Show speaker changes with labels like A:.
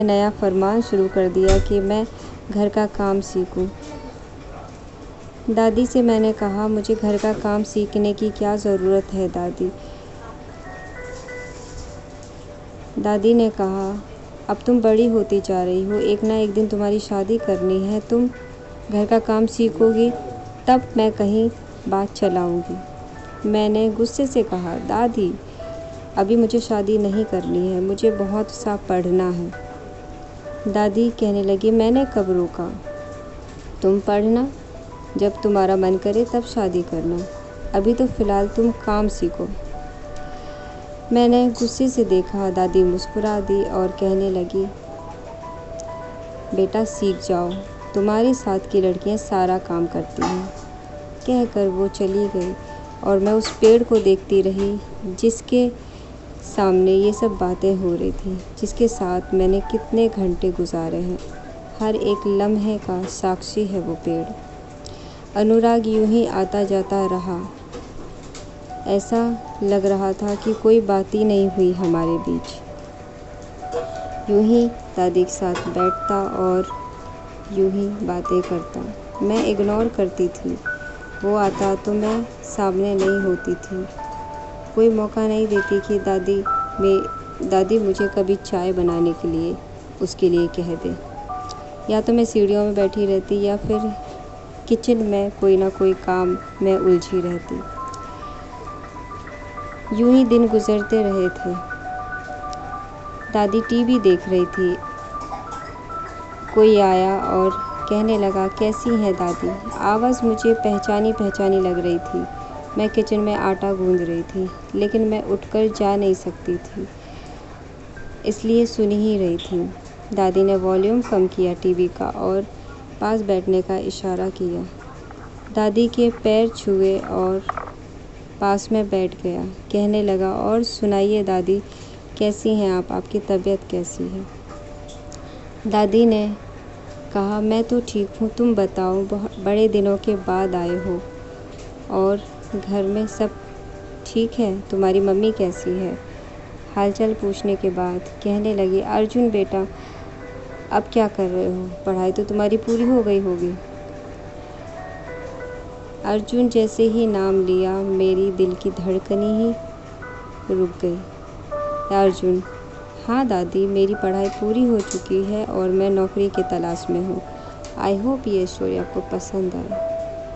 A: नया फरमान शुरू कर दिया कि मैं घर का काम सीखूं। दादी से मैंने कहा, मुझे घर का काम सीखने की क्या ज़रूरत है दादी। दादी ने कहा, अब तुम बड़ी होती जा रही हो, एक ना एक दिन तुम्हारी शादी करनी है, तुम घर का काम सीखोगी तब मैं कहीं बात चलाऊंगी। मैंने गुस्से से कहा, दादी अभी मुझे शादी नहीं करनी है, मुझे बहुत सा पढ़ना है। दादी कहने लगी, मैंने कब रोका, तुम पढ़ना, जब तुम्हारा मन करे तब शादी करना, अभी तो फ़िलहाल तुम काम सीखो। मैंने गुस्से से देखा, दादी मुस्कुरा दी और कहने लगी, बेटा सीख जाओ, तुम्हारे साथ की लड़कियां सारा काम करती हैं। कहकर वो चली गई और मैं उस पेड़ को देखती रही जिसके सामने ये सब बातें हो रही थी, जिसके साथ मैंने कितने घंटे गुजारे हैं। हर एक लम्हे का साक्षी है वो पेड़। अनुराग यूं ही आता जाता रहा। ऐसा लग रहा था कि कोई बात ही नहीं हुई हमारे बीच। यूं ही दादी के साथ बैठता और यूं ही बातें करता। मैं इग्नोर करती थी, वो आता तो मैं सामने नहीं होती थी। कोई मौका नहीं देती कि दादी मुझे कभी चाय बनाने के लिए उसके लिए कह दे, या तो मैं सीढ़ियों में बैठी रहती या फिर किचन में कोई ना कोई काम में उलझी रहती। यूं ही दिन गुजरते रहे थे। दादी टीवी देख रही थी। कोई आया और कहने लगा, कैसी हैं दादी। आवाज़ मुझे पहचानी पहचानी लग रही थी। मैं किचन में आटा गूंद रही थी, लेकिन मैं उठकर जा नहीं सकती थी, इसलिए सुन ही रही थी। दादी ने वॉल्यूम कम किया टीवी का और पास बैठने का इशारा किया। दादी के पैर छुए और पास में बैठ गया। कहने लगा, और सुनाइए दादी, कैसी हैं आप, आपकी तबीयत कैसी है। दादी ने कहा, मैं तो ठीक हूँ, तुम बताओ, बहुत बड़े दिनों के बाद आए हो और घर में सब ठीक है, तुम्हारी मम्मी कैसी है। हालचाल पूछने के बाद कहने लगी, अर्जुन बेटा अब क्या कर रहे हो, पढ़ाई तो तुम्हारी पूरी हो गई होगी। अर्जुन जैसे ही नाम लिया मेरी दिल की धड़कन ही रुक गई। अर्जुन, हाँ दादी, मेरी पढ़ाई पूरी हो चुकी है और मैं नौकरी की तलाश में हूँ। आई होप ये स्टोरी आपको पसंद आए।